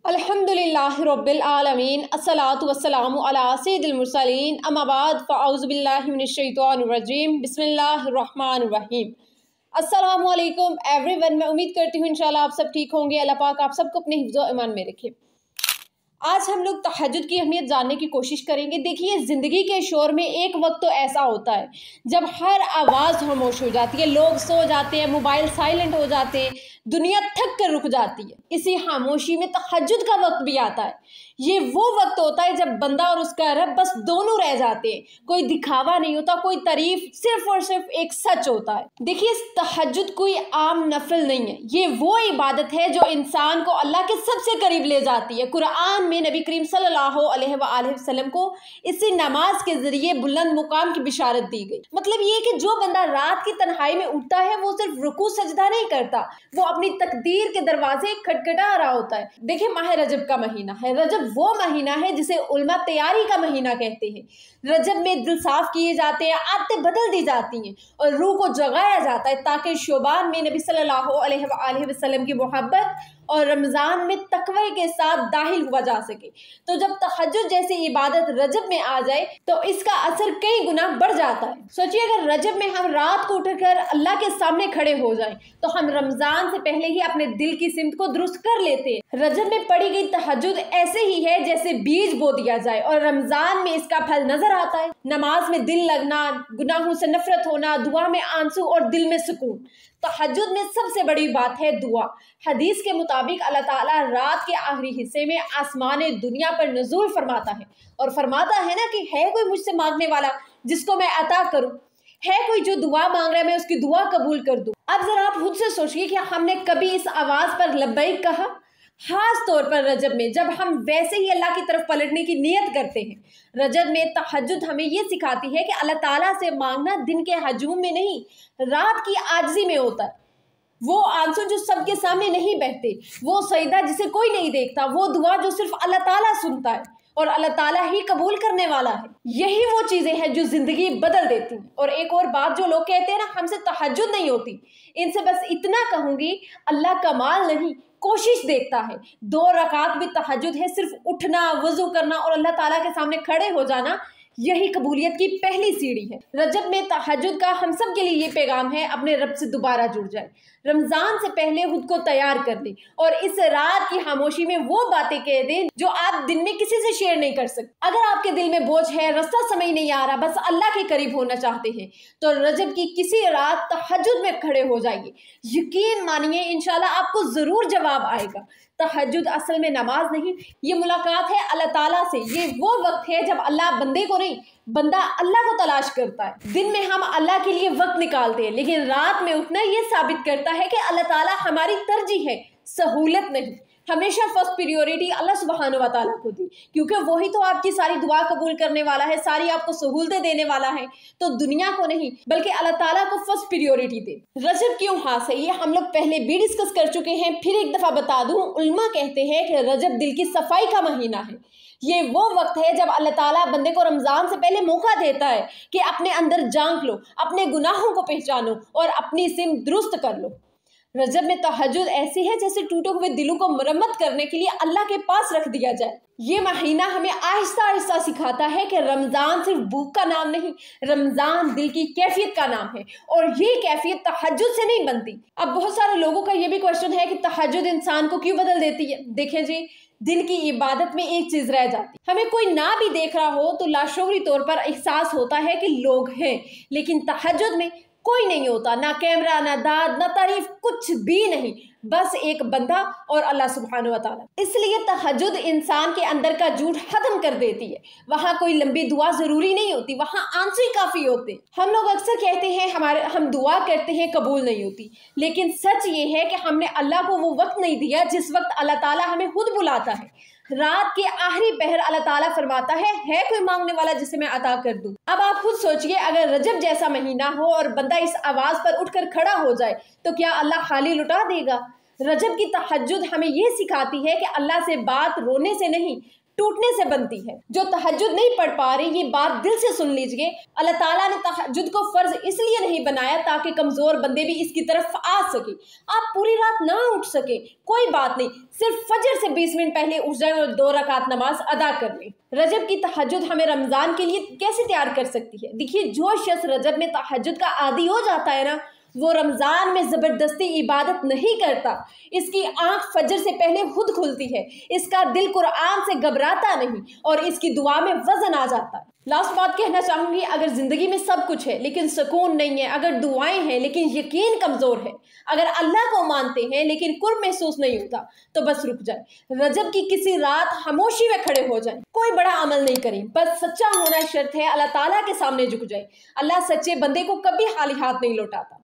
अल्हम्दुलिल्लाहि रब्बिल आलमीन अस्सलातु वस्सलामु अला सय्यिदिल मुरसलीन अम्मा बाद फ़अऊज़ु बिल्लाहि मिनश शैतानिर रजीम बिस्मिल्लाहिर रहमानिर रहीम। अस्सलामु अलैकुम एवरीवन। मैं उम्मीद करती हूँ इंशाल्लाह आप सब ठीक होंगे। अल्लाह पाक आप सबको अपने हिफ्ज़ो ईमान में रखे। आज हम लोग तहज्जुद की अहमियत जानने की कोशिश करेंगे। देखिए, ज़िंदगी के शोर में एक वक्त तो ऐसा होता है जब हर आवाज़ खामोश हो जाती है, लोग सो जाते हैं, मोबाइल साइलेंट हो जाते हैं, दुनिया थक कर रुक जाती है। इसी खामोशी में तहज्जुद का वक्त भी आता है। ये वो वक्त होता है जब बंदा और उसका रब बस दोनों रह जाते हैं। कोई दिखावा नहीं होता, कोई तारीफ, सिर्फ और सिर्फ एक सच होता है। देखिए, तहज्जुद कोई आम नफल नहीं है, ये वो इबादत है जो इंसान को अल्लाह के सबसे करीब ले जाती है। कुरान में नबी करीम सल्लल्लाहु अलैहि वसल्लम को इसी नमाज के जरिए बुलंद मुकाम की बिशारत दी गई। मतलब ये कि जो बंदा रात की तन्हाई में उठता है वो सिर्फ रुकू सजदा नहीं करता, वो अपनी तकदीर के दरवाजे खटखटा रहा होता है। देखिए, माह रजब का महीना है। रजब वो महीना है जिसे उलमा तैयारी का महीना कहते हैं। रजब में दिल साफ किए जाते हैं, आदतें बदल दी जाती हैं और रूह को जगाया जाता है ताकि शोबान में नबी सल्लल्लाहु अलैहि वसल्लम की मोहब्बत और रमज़ान में तकवे के साथ दाखिल हुआ जा सके। तो जब तहज्जुद जैसी इबादत रजब में आ जाए तो इसका असर कई गुना बढ़ जाता है। सोचिए, अगर रजब में हम रात को उठकर अल्लाह के सामने खड़े हो जाएं तो हम रमज़ान से पहले ही अपने दिल की सिमत को दुरुस्त कर लेते हैं। रजब में पढ़ी गई तहज्जुद ऐसे ही है जैसे बीज बो दिया जाए और रमज़ान में इसका फल नजर आता है। नमाज में दिल लगना, गुनाहों से नफरत होना, दुआ में आंसू और दिल में सुकून। तहज्जुद में सबसे बड़ी बात है दुआ। हदीस के मुताबिक अल्लाह ताला रात के आखिरी हिस्से में आसमान दुनिया पर नज़ूल फरमाता है और फरमाता है ना कि है कोई मुझसे मांगने वाला जिसको मैं अता करूं, है कोई जो दुआ मांग रहा है मैं उसकी दुआ कबूल कर दूं। अब जरा आप खुद से सोचिए कि हमने कभी इस आवाज पर लब्बैक कहा? खास तौर पर रजब में, जब हम वैसे ही अल्लाह की तरफ पलटने की नियत करते हैं। रजब में तहज्जुद हमें ये सिखाती है कि अल्लाह ताला से मांगना दिन के हजूम में नहीं, रात की आजिज़ी में होता है। वो आंसू जो सबके सामने नहीं बहते, वो सजदा जिसे कोई नहीं देखता, वो दुआ जो सिर्फ अल्लाह ताला सुनता है और अल्लाह ताला ही कबूल करने वाला है। यही वो चीजें हैं जो जिंदगी बदल देती हैं। और एक और बात, जो लोग कहते हैं ना हमसे तहज्जुद नहीं होती, इनसे बस इतना कहूंगी, अल्लाह कमाल नहीं कोशिश देखता है। 2 रकात भी तहज्जुद है, सिर्फ उठना, वजू करना और अल्लाह ताला के सामने खड़े हो जाना, यही कबूलियत की पहली सीढ़ी है। रजब में तहज्जुद का हम सब के लिए ये पैगाम है, अपने रब से दोबारा जुड़ जाए। रमजान से पहले खुद को तैयार कर दें और इस रात की खामोशी में वो बातें कह दें जो आप दिन में किसी से शेयर नहीं कर सकते। अगर आपके दिल में बोझ है, रास्ता समझ नहीं आ रहा, बस अल्लाह के करीब होना चाहते हैं, तो रजब की किसी रात तहज्जुद में खड़े हो जाइए। यकीन मानिए, इंशाल्लाह आपको जरूर जवाब आएगा। तहज्जुद असल में नमाज नहीं, ये मुलाकात है अल्लाह ताला से। ये वो वक्त है जब अल्लाह बंदे को नहीं, बंदा अल्लाह को तलाश करता है। दिन में हम अल्लाह के लिए वक्त निकालते हैं, लेकिन रात में उठना ये साबित करता है कि अल्लाह ताला हमारी तरजीह है, सहूलत नहीं। हमेशा फर्स्ट प्रियोरिटी अल्लाह सुब्हानो व तआला को दी, क्योंकि वही तो आपकी सारी दुआ कबूल करने वाला है, सारी आपको सहूलतें देने वाला है। तो दुनिया को नहीं बल्कि अल्लाह ताला को फर्स्ट प्रियोरिटी दे। रजब क्यों खास है, ये हम लोग पहले भी डिस्कस कर चुके हैं, फिर एक दफा बता दूं। उल्मा कहते हैं कि रजब दिल की सफाई का महीना है। ये वो वक्त है जब अल्लाह ताला बंदे को रमजान से पहले मौका देता है कि अपने अंदर झांक लो, अपने गुनाहों को पहचानो और अपनी सिम दुरुस्त कर लो। रजब में तहज्जुद ऐसी है जैसे टूटे हुए दिलों को मरम्मत करने के लिए अल्लाह के पास रख दिया जाए। ये महीना हमें आहिस्ता आहिस्ता सिखाता है कि रमजान सिर्फ भूख का नाम नहीं, रमजान दिल की कैफियत का नाम है और ये कैफियत तहज्जुद से नहीं बनती। अब बहुत सारे लोगों का ये भी क्वेश्चन है कि तहज्जुद इंसान को क्यों बदल देती है। देखें जी, दिन की इबादत में एक चीज रह जाती, हमें कोई ना भी देख रहा हो तो लाशूरी तौर पर एहसास होता है कि लोग हैं, लेकिन तहज्जुद में कोई नहीं होता, ना कैमरा, ना दाद, ना तारीफ, कुछ भी नहीं, बस एक बंदा और अल्लाह सुब्हानो व तआला। इसलिए तहज्जुद इंसान के अंदर का झूठ खत्म कर देती है। वहाँ कोई लंबी दुआ जरूरी नहीं होती, वहाँ आंसू ही काफी होते। हम लोग अक्सर कहते हैं हम दुआ करते हैं कबूल नहीं होती, लेकिन सच ये है कि हमने अल्लाह को वो वक्त नहीं दिया जिस वक्त अल्लाह ताला हमें खुद बुलाता है। रात के आखिरी पहर अल्लाह ताला फरमाता है कोई मांगने वाला जिसे मैं अता कर दूं। अब आप खुद सोचिए, अगर रजब जैसा महीना हो और बंदा इस आवाज पर उठकर खड़ा हो जाए तो क्या अल्लाह खाली लुटा देगा? रजब की तहज्जुद हमें यह सिखाती है कि अल्लाह से बात रोने से नहीं, टूटने से बनती है। जो तहज्जुद नहीं पढ़ पा रही, ये बात दिल से सुन लीजिए, अल्लाह ताला ने तहज्जुद को फर्ज इसलिए नहीं बनाया ताकि कमजोर बंदे भी इसकी तरफ आ सके। आप पूरी रात ना उठ सके, कोई बात नहीं, सिर्फ फजर से 20 मिनट पहले उठ जाए और 2 रकात नमाज अदा कर ले। रजब की तहज्जुद हमें रमजान के लिए कैसे तैयार कर सकती है? देखिए, जो शख्स रजब में तहज्जुद का आदी हो जाता है ना, वो रमजान में जबरदस्ती इबादत नहीं करता। इसकी आंख फजर से पहले खुद खुलती है, इसका दिल कुरान से घबराता नहीं और इसकी दुआ में वजन आ जाता है। लास्ट बात कहना चाहूंगी, अगर जिंदगी में सब कुछ है लेकिन सुकून नहीं है, अगर दुआएं हैं लेकिन यकीन कमजोर है, अगर अल्लाह को मानते हैं लेकिन कुर्ब महसूस नहीं होता, तो बस रुक जाए। रजब की किसी रात खामोशी में खड़े हो जाए, कोई बड़ा अमल नहीं करें, बस सच्चा होना शर्त है, अल्लाह ताला के सामने झुक जाए। अल्लाह सच्चे बंदे को कभी खाली हाथ नहीं लौटाता।